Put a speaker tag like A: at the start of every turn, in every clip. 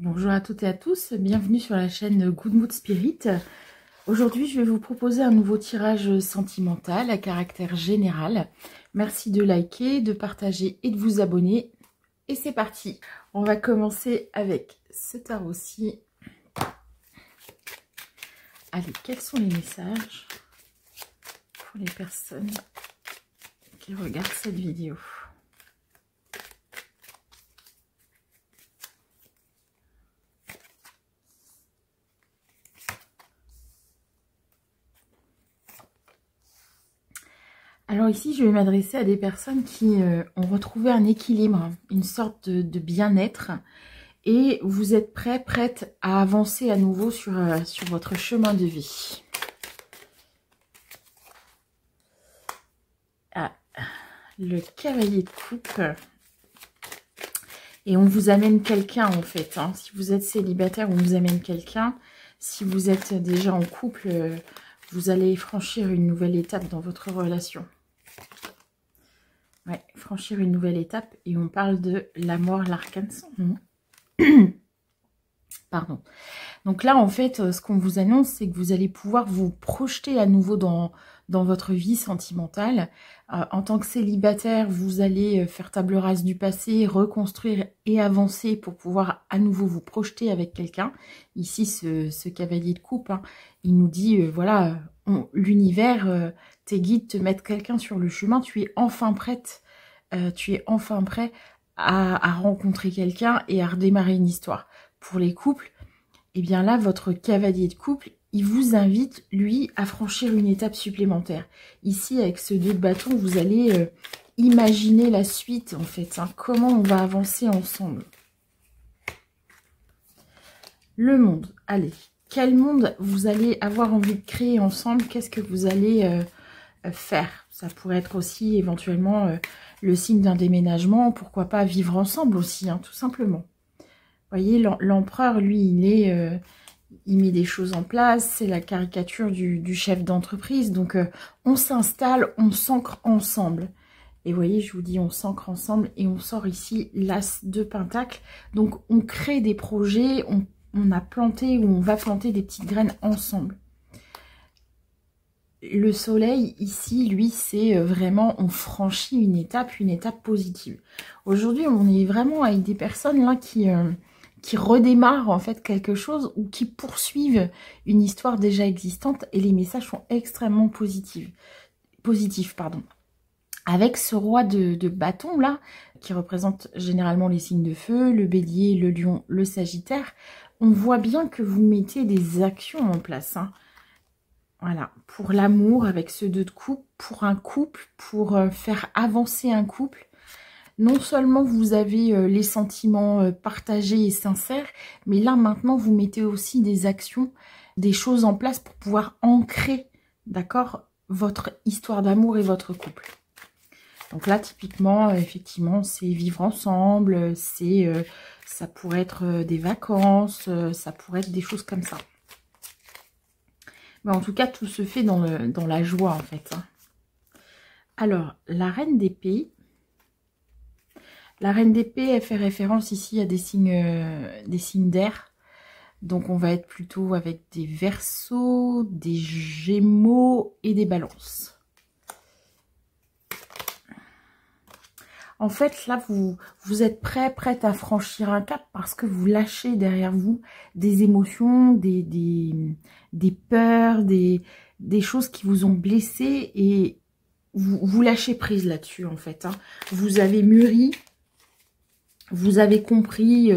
A: Bonjour à toutes et à tous, bienvenue sur la chaîne Good Mood Spirit. Aujourd'hui, je vais vous proposer un nouveau tirage sentimental à caractère général. Merci de liker, de partager et de vous abonner. Et c'est parti. On va commencer avec ce tarot-ci. Allez, quels sont les messages pour les personnes qui regardent cette vidéo ? Alors ici, je vais m'adresser à des personnes qui ont retrouvé un équilibre, une sorte de bien-être. Et vous êtes prête à avancer à nouveau sur votre chemin de vie. Ah, le cavalier de coupe. Et on vous amène quelqu'un en fait. Hein. Si vous êtes célibataire, on vous amène quelqu'un. Si vous êtes déjà en couple, vous allez franchir une nouvelle étape dans votre relation. Ouais, franchir une nouvelle étape. Et on parle de la mort, l'arcane sans nom. Pardon. Donc là, en fait, ce qu'on vous annonce, c'est que vous allez pouvoir vous projeter à nouveau dans votre vie sentimentale. En tant que célibataire, vous allez faire table rase du passé, reconstruire et avancer pour pouvoir à nouveau vous projeter avec quelqu'un. Ici, ce cavalier de coupe, hein, il nous dit, voilà, l'univers, tes guides te mettent quelqu'un sur le chemin, tu es enfin prête, tu es enfin prêt à rencontrer quelqu'un et à redémarrer une histoire. Pour les couples, et bien là, votre cavalier de couple, il vous invite, lui, à franchir une étape supplémentaire. Ici, avec ce 2 de bâton, vous allez imaginer la suite, en fait. Hein, comment on va avancer ensemble. Le monde. Allez, quel monde vous allez avoir envie de créer ensemble? Qu'est-ce que vous allez faire? Ça pourrait être aussi, éventuellement, le signe d'un déménagement. Pourquoi pas vivre ensemble aussi, hein, tout simplement. Vous voyez, l'empereur, lui, il met des choses en place. C'est la caricature du chef d'entreprise. Donc, on s'installe, on s'ancre ensemble. Et vous voyez, je vous dis, on s'ancre ensemble. Et on sort ici l'as de pentacle. Donc, on crée des projets. On a planté ou on va planter des petites graines ensemble. Le soleil, ici, lui, c'est vraiment, on franchit une étape positive. Aujourd'hui, on est vraiment avec des personnes là qui redémarrent en fait quelque chose ou qui poursuivent une histoire déjà existante et les messages sont extrêmement positifs. Avec ce roi de bâton là, qui représente généralement les signes de feu, le bélier, le lion, le sagittaire, on voit bien que vous mettez des actions en place. Hein. Voilà, pour l'amour avec ce 2 de coupe, pour un couple, pour faire avancer un couple. Non seulement vous avez les sentiments partagés et sincères, mais là maintenant vous mettez aussi des actions, des choses en place pour pouvoir ancrer, d'accord, votre histoire d'amour et votre couple. Donc là typiquement, effectivement, c'est vivre ensemble, ça pourrait être des vacances, ça pourrait être des choses comme ça. Mais en tout cas, tout se fait dans la joie en fait. Hein. Alors, la reine d'épée. La reine d'épée, elle fait référence ici à des signes d'air. Donc, on va être plutôt avec des Verseaux, des Gémeaux et des Balances. En fait, là, vous êtes prête à franchir un cap parce que vous lâchez derrière vous des émotions, des peurs, des choses qui vous ont blessé et vous lâchez prise là-dessus, en fait. Hein. Vous avez mûri. Vous avez compris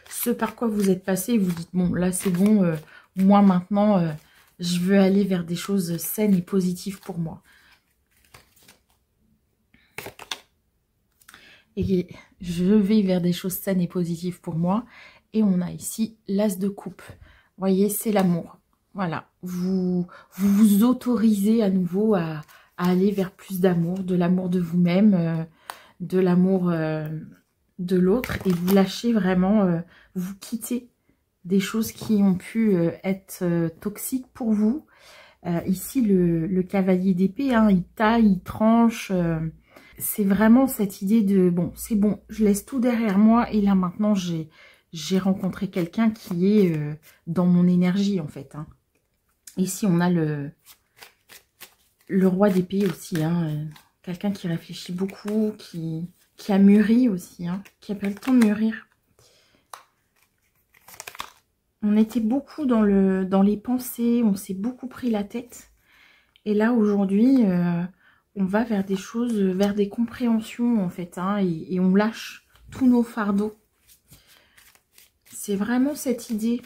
A: ce par quoi vous êtes passé. Vous dites, bon, là, c'est bon. Moi, maintenant, je veux aller vers des choses saines et positives pour moi. Et je vais vers des choses saines et positives pour moi. Et on a ici l'as de coupe. Vous voyez, c'est l'amour. Voilà. Vous autorisez à nouveau à aller vers plus d'amour. De l'amour de vous-même. De l'amour... de l'autre et vous lâchez vraiment, vous quittez des choses qui ont pu être toxiques pour vous. Ici, le cavalier d'épée, hein, il taille, il tranche. C'est vraiment cette idée de, bon, c'est bon, je laisse tout derrière moi et là maintenant, j'ai j'ai rencontré quelqu'un qui est dans mon énergie, en fait. Hein. Ici, on a le roi d'épée aussi. Hein. Quelqu'un qui réfléchit beaucoup, qui a mûri aussi, hein, qui a pas le temps de mûrir. On était beaucoup dans les pensées, on s'est beaucoup pris la tête. Et là, aujourd'hui, on va vers des choses, vers des compréhensions, en fait. Hein, et on lâche tous nos fardeaux. C'est vraiment cette idée.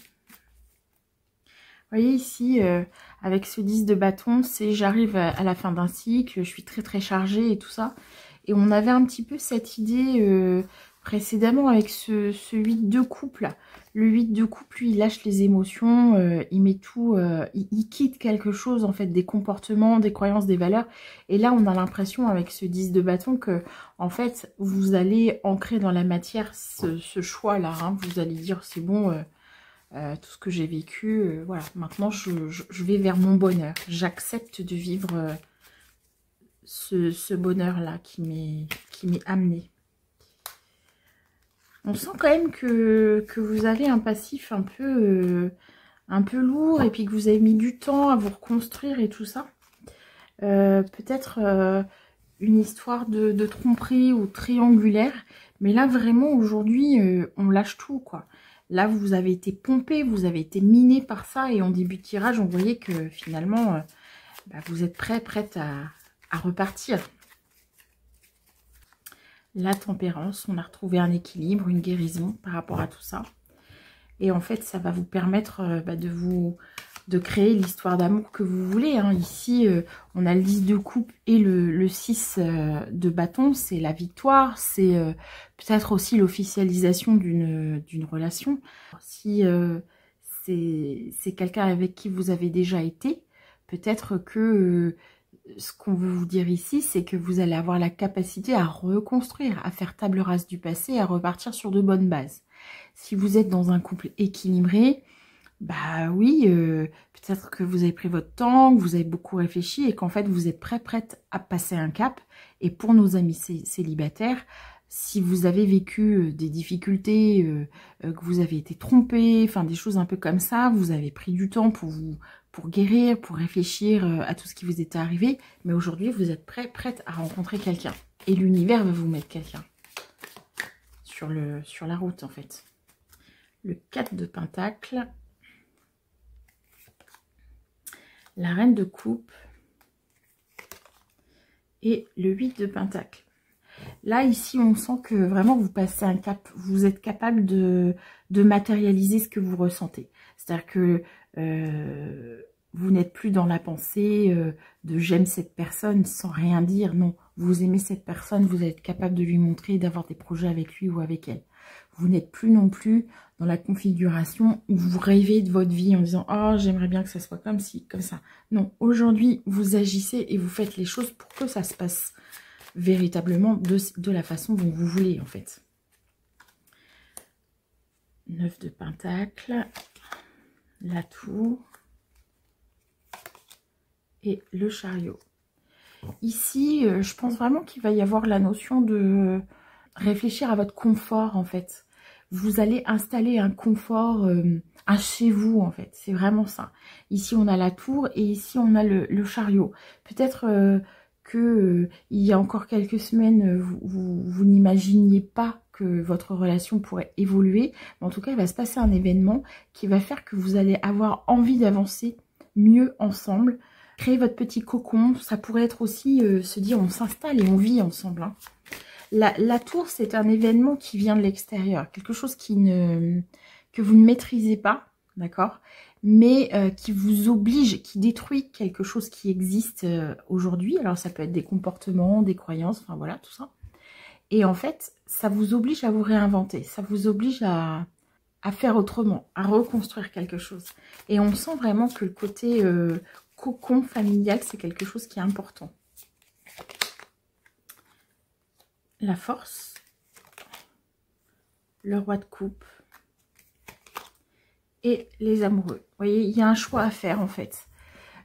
A: Vous voyez ici, avec ce 10 de bâton, c'est j'arrive à la fin d'un cycle, je suis très très chargée et tout ça. Et on avait un petit peu cette idée précédemment avec ce 8 de coupe là. Le 8 de coupe, lui, il lâche les émotions, il met tout, il quitte quelque chose en fait, des comportements, des croyances, des valeurs. Et là, on a l'impression avec ce 10 de bâton que en fait, vous allez ancrer dans la matière ce choix-là. Hein. Vous allez dire c'est bon, tout ce que j'ai vécu, voilà. Maintenant, je vais vers mon bonheur. J'accepte de vivre ce bonheur-là qui m'est amené. On sent quand même que vous avez un passif un peu lourd et puis que vous avez mis du temps à vous reconstruire et tout ça. Peut-être une histoire de tromperie ou triangulaire. Mais là, vraiment, aujourd'hui, on lâche tout, quoi. Là, vous avez été pompé, vous avez été miné par ça. Et en début de tirage, on voyait que finalement, vous êtes prête à repartir. La tempérance, on a retrouvé un équilibre, une guérison par rapport à tout ça. Et en fait, ça va vous permettre de créer l'histoire d'amour que vous voulez. Hein. Ici, on a le 10 de coupe et le 6 de bâton. C'est la victoire, c'est peut-être aussi l'officialisation d'une relation. Si c'est quelqu'un avec qui vous avez déjà été, peut-être que... ce qu'on veut vous dire ici, c'est que vous allez avoir la capacité à reconstruire, à faire table rase du passé, à repartir sur de bonnes bases. Si vous êtes dans un couple équilibré, bah oui, peut-être que vous avez pris votre temps, que vous avez beaucoup réfléchi et qu'en fait vous êtes prête à passer un cap. Et pour nos amis célibataires, si vous avez vécu des difficultés, que vous avez été trompé, enfin des choses un peu comme ça, vous avez pris du temps pour guérir, pour réfléchir à tout ce qui vous était arrivé. Mais aujourd'hui, vous êtes prête à rencontrer quelqu'un. Et l'univers va vous mettre quelqu'un sur la route, en fait. Le 4 de Pentacle. La Reine de Coupe. Et le 8 de Pentacle. Là, ici, on sent que vraiment, vous passez un cap. Vous êtes capable de matérialiser ce que vous ressentez. C'est-à-dire que vous n'êtes plus dans la pensée de j'aime cette personne sans rien dire. Non, vous aimez cette personne, vous êtes capable de lui montrer, d'avoir des projets avec lui ou avec elle. Vous n'êtes plus non plus dans la configuration où vous rêvez de votre vie en disant « Oh, j'aimerais bien que ça soit comme ci, comme ça ». Non, aujourd'hui, vous agissez et vous faites les choses pour que ça se passe véritablement de la façon dont vous voulez, en fait. 9 de Pentacle, la Tour et le Chariot. Ici, je pense vraiment qu'il va y avoir la notion de réfléchir à votre confort, en fait. Vous allez installer un confort, un chez vous, en fait. C'est vraiment ça. Ici, on a la Tour et ici, on a le Chariot. Peut-être il y a encore quelques semaines, vous n'imaginiez pas que votre relation pourrait évoluer. Mais en tout cas, il va se passer un événement qui va faire que vous allez avoir envie d'avancer mieux ensemble. Créer votre petit cocon, ça pourrait être aussi se dire on s'installe et on vit ensemble. Hein. La Tour, c'est un événement qui vient de l'extérieur. Quelque chose que vous ne maîtrisez pas, d'accord, mais qui vous oblige, qui détruit quelque chose qui existe aujourd'hui. Alors, ça peut être des comportements, des croyances, enfin voilà, tout ça. Et en fait, ça vous oblige à vous réinventer. Ça vous oblige à faire autrement, à reconstruire quelque chose. Et on sent vraiment que le côté cocon familial, c'est quelque chose qui est important. La Force, le Roi de Coupe et les amoureux. Vous voyez, il y a un choix à faire en fait.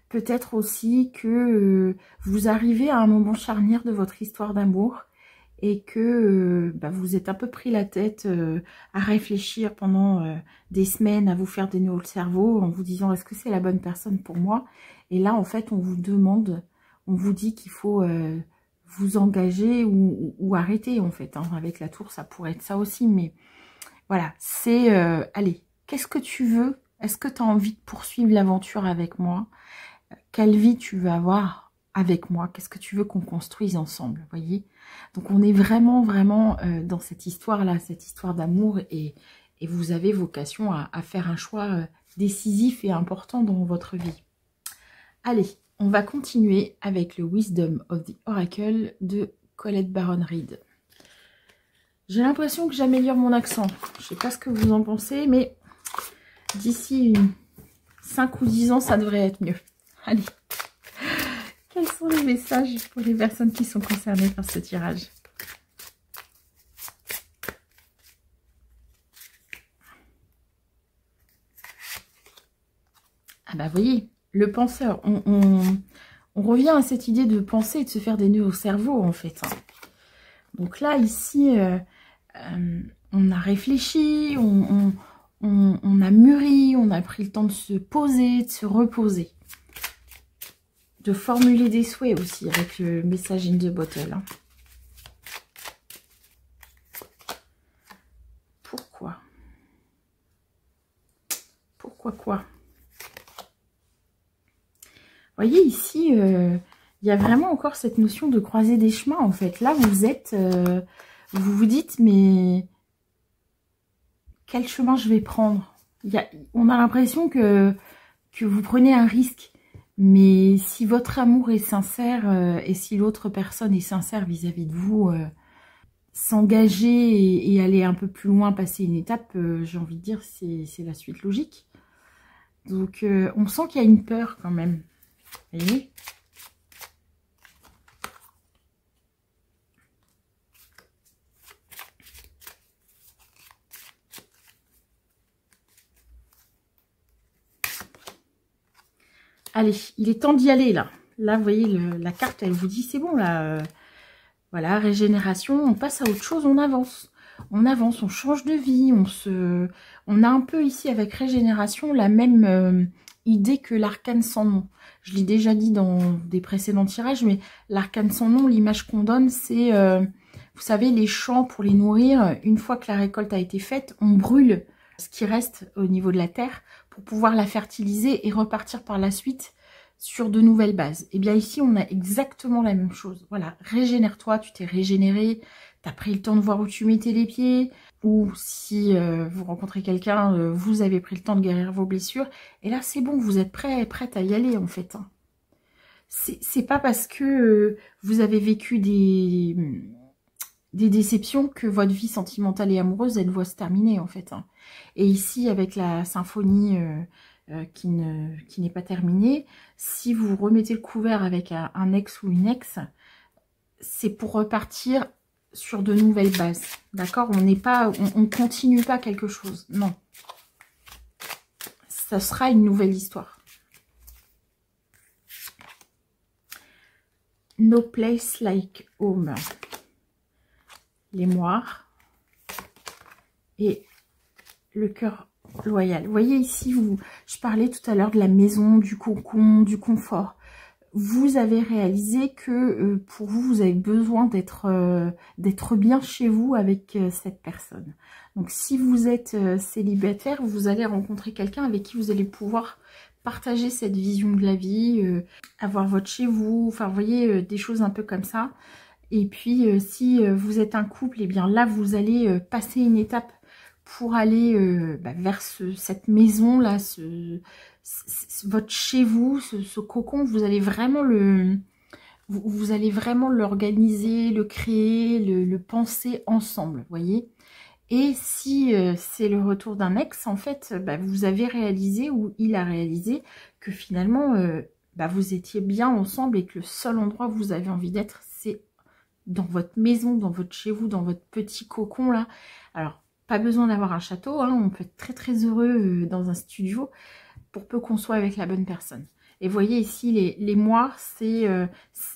A: Peut-être aussi que vous arrivez à un moment charnière de votre histoire d'amour et que vous êtes un peu pris la tête à réfléchir pendant des semaines, à vous faire des nœuds au cerveau en vous disant est-ce que c'est la bonne personne pour moi? Et là, en fait, on vous demande, on vous dit qu'il faut vous engager ou arrêter, en fait. Hein. Avec la tour, ça pourrait être ça aussi, mais voilà, c'est, allez, qu'est-ce que tu veux? Est-ce que tu as envie de poursuivre l'aventure avec moi? Quelle vie tu veux avoir avec moi? Qu'est-ce que tu veux qu'on construise ensemble? Vous voyez? Donc, on est vraiment, vraiment dans cette histoire-là, cette histoire d'amour, et vous avez vocation à faire un choix décisif et important dans votre vie. Allez, on va continuer avec le Wisdom of the Oracle de Colette Baron-Reid. J'ai l'impression que j'améliore mon accent. Je ne sais pas ce que vous en pensez, mais d'ici 5 ou 10 ans, ça devrait être mieux. Allez, quels sont les messages pour les personnes qui sont concernées par ce tirage? Ah bah, vous voyez, le penseur, on revient à cette idée de penser et de se faire des nœuds au cerveau, en fait. Donc là, ici, on a réfléchi, on a mûri, on a pris le temps de se poser, de se reposer. De formuler des souhaits aussi avec le message in the bottle. Hein. Pourquoi? Pourquoi quoi? Vous voyez ici, il y a vraiment encore cette notion de croiser des chemins en fait. Là, vous êtes, vous vous dites, mais quel chemin je vais prendre? On a l'impression que vous prenez un risque. Mais si votre amour est sincère et si l'autre personne est sincère vis-à-vis de vous, s'engager et aller un peu plus loin, passer une étape, j'ai envie de dire, c'est la suite logique. Donc, on sent qu'il y a une peur quand même. Vous voyez ? Allez, il est temps d'y aller, là. Là, vous voyez, la carte, elle vous dit, c'est bon, là. Voilà, régénération, on passe à autre chose, on avance. On avance, on change de vie, on a un peu ici, avec régénération, la même idée que l'arcane sans nom. Je l'ai déjà dit dans des précédents tirages, mais l'arcane sans nom, l'image qu'on donne, c'est, vous savez, les champs pour les nourrir. Une fois que la récolte a été faite, on brûle ce qui reste au niveau de la terre pour pouvoir la fertiliser et repartir par la suite sur de nouvelles bases. Et bien ici, on a exactement la même chose. Voilà, régénère-toi, tu t'es régénéré, tu as pris le temps de voir où tu mettais les pieds, ou si vous rencontrez quelqu'un, vous avez pris le temps de guérir vos blessures. Et là, c'est bon, vous êtes prête à y aller en fait. Hein. C'est pas parce que vous avez vécu des déceptions que votre vie sentimentale et amoureuse, elle doit se terminer en fait. Hein. Et ici, avec la symphonie qui n'est pas terminée, si vous remettez le couvert avec un ex ou une ex, c'est pour repartir sur de nouvelles bases. D'accord? On continue pas quelque chose. Non. Ça sera une nouvelle histoire. No place like home. Les moires et le cœur loyal. Vous voyez ici, je parlais tout à l'heure de la maison, du cocon, du confort. Vous avez réalisé que pour vous, vous avez besoin d'être bien chez vous avec cette personne. Donc si vous êtes célibataire, vous allez rencontrer quelqu'un avec qui vous allez pouvoir partager cette vision de la vie, avoir votre chez vous, enfin vous voyez, des choses un peu comme ça. Et puis, si vous êtes un couple, et bien là, vous allez passer une étape pour aller vers cette maison-là, votre chez vous, ce cocon. Vous allez vraiment vous allez vraiment l'organiser, le créer, le penser ensemble, vous voyez. Et si c'est le retour d'un ex, en fait, vous avez réalisé, ou il a réalisé, que finalement, vous étiez bien ensemble et que le seul endroit où vous avez envie d'être, c'est dans votre maison, dans votre chez vous, dans votre petit cocon là. Alors, pas besoin d'avoir un château, hein, on peut être très très heureux dans un studio, pour peu qu'on soit avec la bonne personne. Et vous voyez ici, les mois,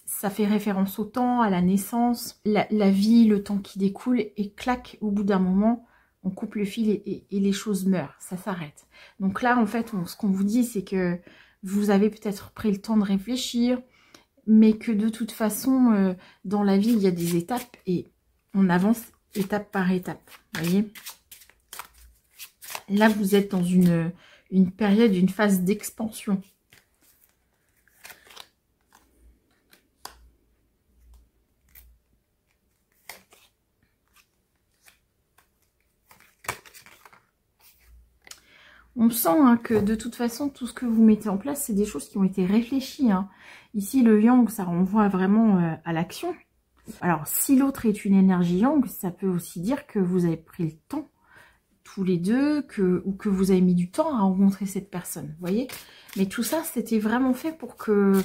A: ça fait référence au temps, à la naissance, la vie, le temps qui découle. Et clac, au bout d'un moment, on coupe le fil et les choses meurent. Ça s'arrête. Donc là, en fait, ce qu'on vous dit, c'est que vous avez peut-être pris le temps de réfléchir, mais que de toute façon, dans la vie, il y a des étapes et on avance étape par étape. Vous voyez? Là, vous êtes dans une période, une phase d'expansion. On sent hein, que de toute façon, tout ce que vous mettez en place, c'est des choses qui ont été réfléchies. Hein. Ici, le yang, ça renvoie vraiment à l'action. Alors, si l'autre est une énergie yang, ça peut aussi dire que vous avez pris le temps, tous les deux, ou que vous avez mis du temps à rencontrer cette personne. Vous voyez? Mais tout ça, c'était vraiment fait pour que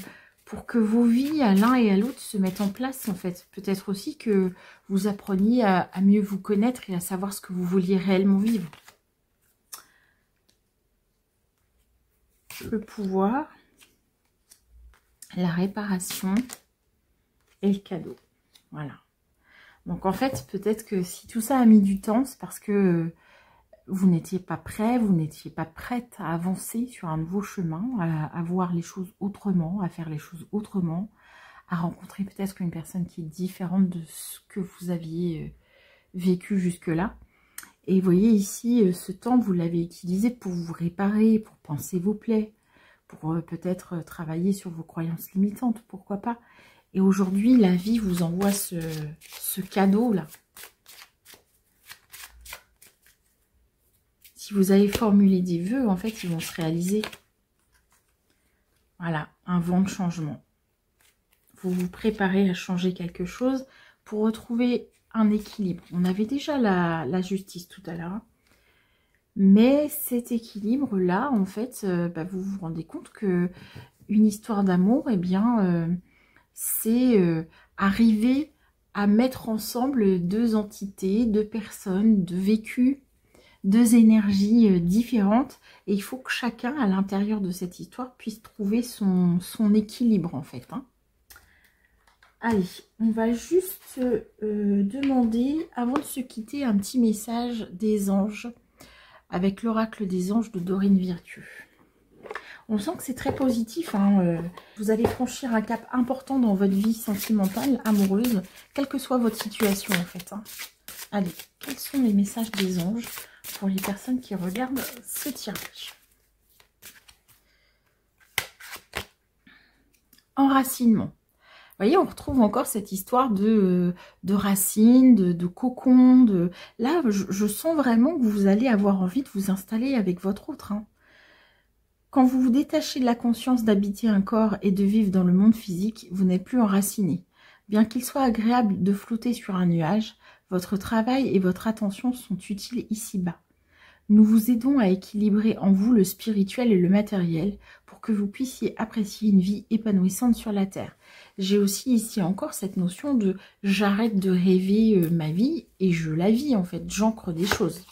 A: vos vies, à l'un et à l'autre, se mettent en place, en fait. Peut-être aussi que vous appreniez à mieux vous connaître et à savoir ce que vous vouliez réellement vivre. Le pouvoir, la réparation et le cadeau. Voilà. Donc en fait, peut-être que si tout ça a mis du temps, c'est parce que vous n'étiez pas prêt, vous n'étiez pas prête à avancer sur un nouveau chemin, à voir les choses autrement, à faire les choses autrement, à rencontrer peut-être une personne qui est différente de ce que vous aviez vécu jusque-là. Et vous voyez ici, ce temps, vous l'avez utilisé pour vous réparer, pour panser vos plaies, pour peut-être travailler sur vos croyances limitantes, pourquoi pas. Et aujourd'hui, la vie vous envoie ce cadeau-là. Si vous avez formulé des vœux, en fait, ils vont se réaliser. Voilà, un vent de changement. Vous vous préparez à changer quelque chose pour retrouver un équilibre. On avait déjà la justice tout à l'heure. Mais cet équilibre-là, en fait, vous vous rendez compte que une histoire d'amour, eh bien, c'est arriver à mettre ensemble deux entités, deux personnes, deux vécus, deux énergies différentes. Et il faut que chacun, à l'intérieur de cette histoire, puisse trouver son équilibre, en fait. Hein. Allez, on va juste demander, avant de se quitter, un petit message des anges avec l'oracle des anges de Dorine Virtue. On sent que c'est très positif. Hein, vous allez franchir un cap important dans votre vie sentimentale, amoureuse, quelle que soit votre situation en fait. Hein. Allez, quels sont les messages des anges pour les personnes qui regardent ce tirage? Enracinement. Vous voyez, on retrouve encore cette histoire de racines, de cocon. Là, je sens vraiment que vous allez avoir envie de vous installer avec votre autre. Hein. Quand vous vous détachez de la conscience d'habiter un corps et de vivre dans le monde physique, vous n'êtes plus enraciné. Bien qu'il soit agréable de flotter sur un nuage, votre travail et votre attention sont utiles ici-bas. Nous vous aidons à équilibrer en vous le spirituel et le matériel pour que vous puissiez apprécier une vie épanouissante sur la Terre. J'ai aussi ici encore cette notion de j'arrête de rêver ma vie et je la vis en fait, j'ancre des choses.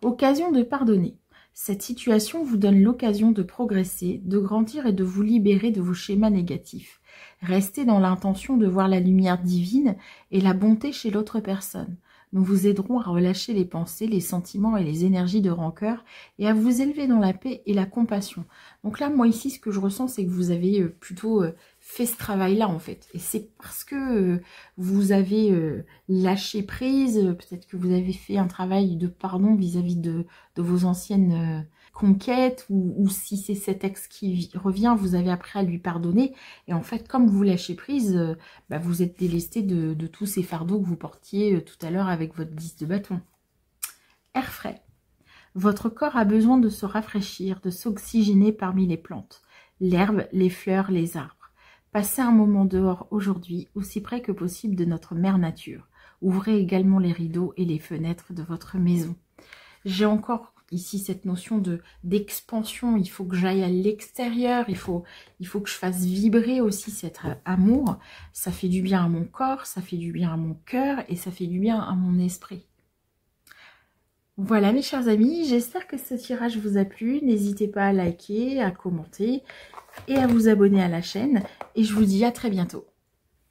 A: Occasion de pardonner. Cette situation vous donne l'occasion de progresser, de grandir et de vous libérer de vos schémas négatifs. Restez dans l'intention de voir la lumière divine et la bonté chez l'autre personne. Nous vous aiderons à relâcher les pensées, les sentiments et les énergies de rancœur et à vous élever dans la paix et la compassion. Donc là, moi ici, ce que je ressens, c'est que vous avez plutôt fait ce travail-là en fait. Et c'est parce que vous avez lâché prise, peut-être que vous avez fait un travail de pardon vis-à-vis de vos anciennes conquêtes, ou si c'est cet ex qui revient, vous avez appris à lui pardonner. Et en fait, comme vous lâchez prise, vous êtes délesté de tous ces fardeaux que vous portiez tout à l'heure avec votre 10 de bâton. Air frais. Votre corps a besoin de se rafraîchir, de s'oxygéner parmi les plantes, l'herbe, les fleurs, les arbres. Passez un moment dehors aujourd'hui, aussi près que possible de notre mère nature. Ouvrez également les rideaux et les fenêtres de votre maison. J'ai encore ici cette notion d'expansion. Il faut que j'aille à l'extérieur, il faut que je fasse vibrer aussi cet amour. Ça fait du bien à mon corps, ça fait du bien à mon cœur et ça fait du bien à mon esprit. Voilà mes chers amis, j'espère que ce tirage vous a plu. N'hésitez pas à liker, à commenter et à vous abonner à la chaîne. Et je vous dis à très bientôt.